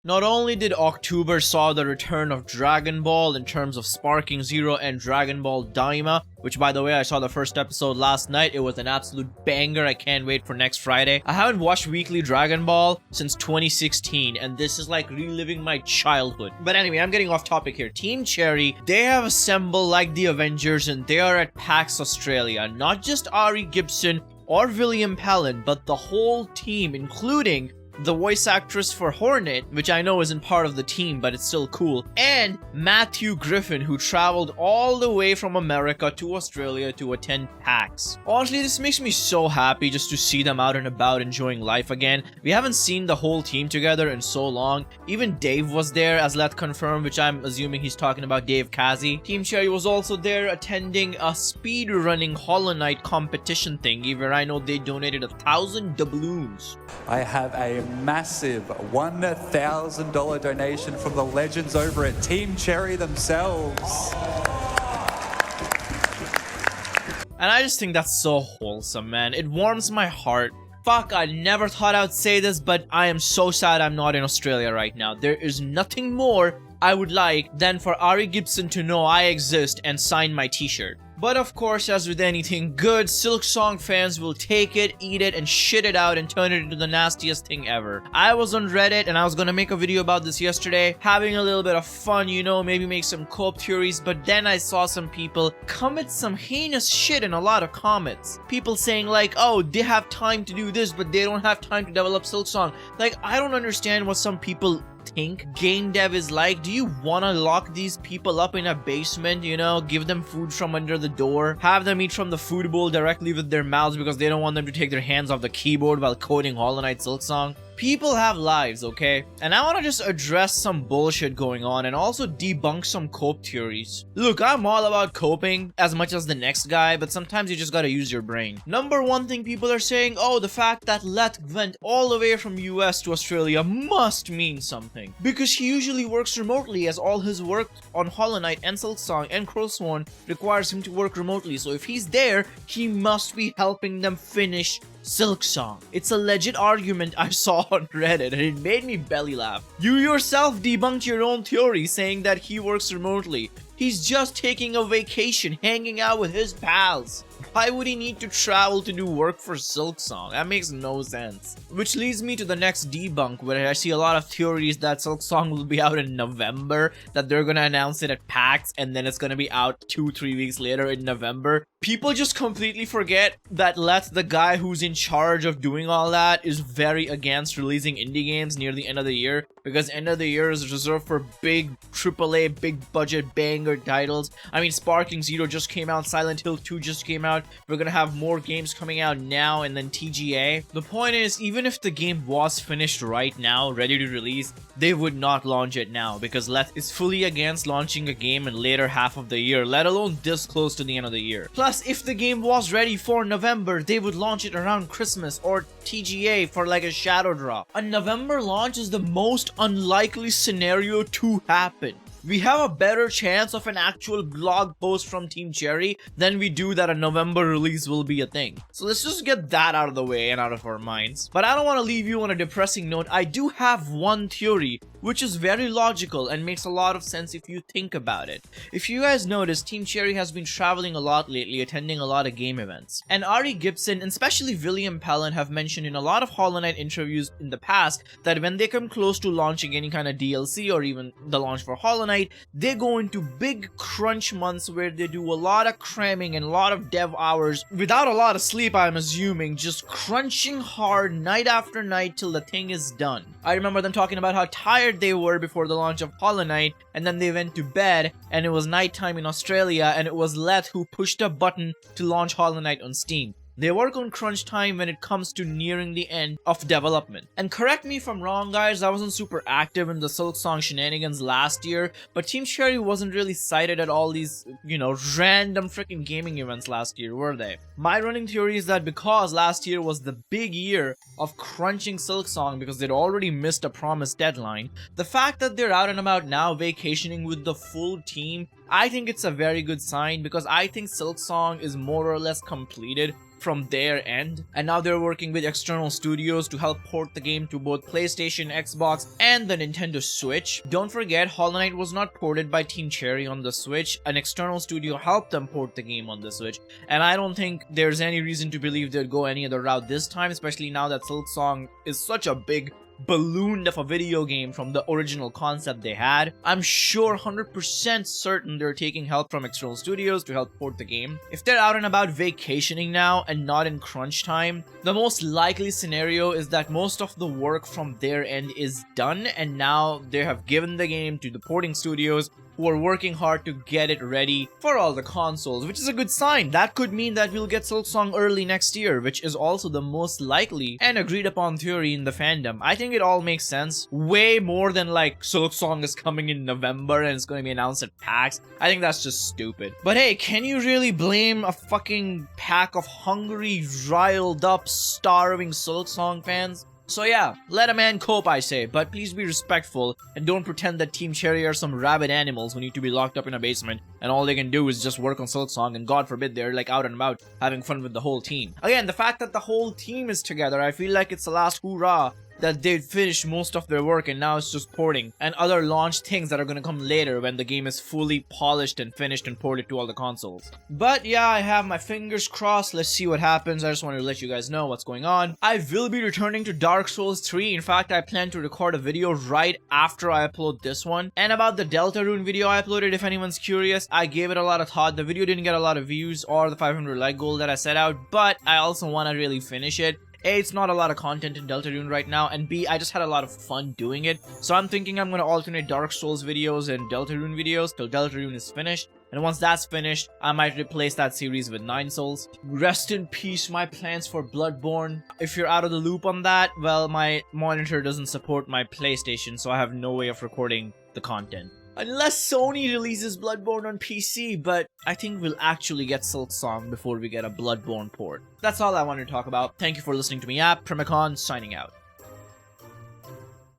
Not only did October saw the return of Dragon Ball in terms of Sparking Zero and Dragon Ball Daima, which by the way I saw the first episode last night. It was an absolute banger. I can't wait for next Friday. I haven't watched weekly Dragon Ball since 2016 and this is like reliving my childhood. But anyway, I'm getting off topic here. Team Cherry, they have assembled like the Avengers and they are at PAX Australia. Not just Ari Gibson or William Palin, but the whole team, including the voice actress for Hornet, which I know isn't part of the team, but it's still cool, and Matthew Griffin, who traveled all the way from America to Australia to attend PAX. Honestly, this makes me so happy just to see them out and about enjoying life again. We haven't seen the whole team together in so long. Even Dave was there, as Let confirmed, which I'm assuming he's talking about Dave Kazi. Team Cherry was also there attending a speed running Hollow Knight competition thingy where I know they donated 1,000 doubloons. I have a massive $1,000 donation from the legends over at Team Cherry themselves. And I just think that's so wholesome, man. It warms my heart. Fuck, I never thought I'd say this, but I am so sad I'm not in Australia right now. There is nothing more I would like than for Ari Gibson to know I exist and sign my t-shirt. But of course, as with anything good, Silksong fans will take it, eat it, and shit it out and turn it into the nastiest thing ever. I was on Reddit and I was gonna make a video about this yesterday, having a little bit of fun, you know, maybe make some co-op theories, but then I saw some people commit some heinous shit in a lot of comments. People saying like, oh, they have time to do this, but they don't have time to develop Silksong. Like, I don't understand what some people think game dev is like. Do you want to lock these people up in a basement, you know, give them food from under the door, have them eat from the food bowl directly with their mouths because they don't want them to take their hands off the keyboard while coding Hollow Knight Silksong? People have lives, okay? And I want to just address some bullshit going on and also debunk some cope theories. Look, I'm all about coping as much as the next guy, but sometimes you just gotta use your brain. Number one thing people are saying, oh, the fact that Let went all the way from US to Australia must mean something. Because he usually works remotely, as all his work on Hollow Knight and Silksong and Crowsworn requires him to work remotely. So if he's there, he must be helping them finish Silksong. It's a legit argument I saw on Reddit and it made me belly laugh. You yourself debunked your own theory saying that he works remotely. He's just taking a vacation, hanging out with his pals. Why would he need to travel to do work for Silksong? That makes no sense. Which leads me to the next debunk, where I see a lot of theories that Silksong will be out in November, that they're gonna announce it at PAX, and then it's gonna be out 2-3 weeks later in November. People just completely forget that Let, the guy who's in charge of doing all that, is very against releasing indie games near the end of the year, because end of the year is reserved for big AAA, big budget banger titles. I mean, Sparking Zero just came out, Silent Hill 2 just came out, we're gonna have more games coming out now and then TGA. The point is, even if the game was finished right now, ready to release, they would not launch it now, because Let is fully against launching a game in later half of the year, let alone this close to the end of the year. Plus, if the game was ready for November, they would launch it around Christmas or TGA for like a shadow drop. A November launch is the most unlikely scenario to happen. We have a better chance of an actual blog post from Team Cherry than we do that a November release will be a thing. So let's just get that out of the way and out of our minds. But I don't want to leave you on a depressing note. I do have one theory which is very logical and makes a lot of sense if you think about it. If you guys notice, Team Cherry has been traveling a lot lately, attending a lot of game events. And Ari Gibson, and especially William Palin, have mentioned in a lot of Hollow Knight interviews in the past that when they come close to launching any kind of DLC or even the launch for Hollow Knight, they go into big crunch months where they do a lot of cramming and a lot of dev hours without a lot of sleep, I'm assuming, just crunching hard night after night till the thing is done. I remember them talking about how tired they were before the launch of Hollow Knight, and then they went to bed and it was nighttime in Australia and it was Let who pushed a button to launch Hollow Knight on Steam. They work on crunch time when it comes to nearing the end of development. And correct me if I'm wrong, guys, I wasn't super active in the Silksong shenanigans last year, but Team Cherry wasn't really cited at all these, you know, random freaking gaming events last year, were they? My running theory is that because last year was the big year of crunching Silksong because they'd already missed a promised deadline, the fact that they're out and about now vacationing with the full team, I think it's a very good sign because I think Silksong is more or less completed. from their end, and now they're working with external studios to help port the game to both PlayStation, Xbox, and the Nintendo Switch. Don't forget, Hollow Knight was not ported by Team Cherry on the Switch. An external studio helped them port the game on the Switch, and I don't think there's any reason to believe they'd go any other route this time, especially now that Silksong is such a big balloon of a video game from the original concept they had. I'm sure 100% certain they're taking help from external studios to help port the game. If they're out and about vacationing now and not in crunch time, the most likely scenario is that most of the work from their end is done, and now they have given the game to the porting studios who are working hard to get it ready for all the consoles, which is a good sign. That could mean that we'll get Silksong early next year, which is also the most likely and agreed upon theory in the fandom. I think it all makes sense. Way more than like Silksong is coming in November and it's going to be announced at PAX. I think that's just stupid. But hey, can you really blame a fucking pack of hungry, riled up, starving Silksong fans? So yeah, let a man cope, I say, but please be respectful and don't pretend that Team Cherry are some rabid animals who need to be locked up in a basement and all they can do is just work on Silksong, and God forbid they're like out and about having fun with the whole team. Again, the fact that the whole team is together, I feel like it's the last hoorah that they'd finished most of their work and now it's just porting and other launch things that are gonna come later when the game is fully polished and finished and ported to all the consoles. But yeah, I have my fingers crossed. Let's see what happens. I just wanted to let you guys know what's going on. I will be returning to Dark Souls 3. In fact, I plan to record a video right after I upload this one. And about the Deltarune video I uploaded, if anyone's curious, I gave it a lot of thought. The video didn't get a lot of views or the 500 like goal that I set out, but I also want to really finish it. A, it's not a lot of content in Deltarune right now, and B, I just had a lot of fun doing it. So I'm thinking I'm going to alternate Dark Souls videos and Deltarune videos till Deltarune is finished. And once that's finished, I might replace that series with 9 Souls. Rest in peace, my plans for Bloodborne. If you're out of the loop on that, well, my monitor doesn't support my PlayStation, so I have no way of recording the content. Unless Sony releases Bloodborne on PC, but I think we'll actually get Silksong before we get a Bloodborne port. That's all I wanted to talk about. Thank you for listening to me, Primacon, signing out.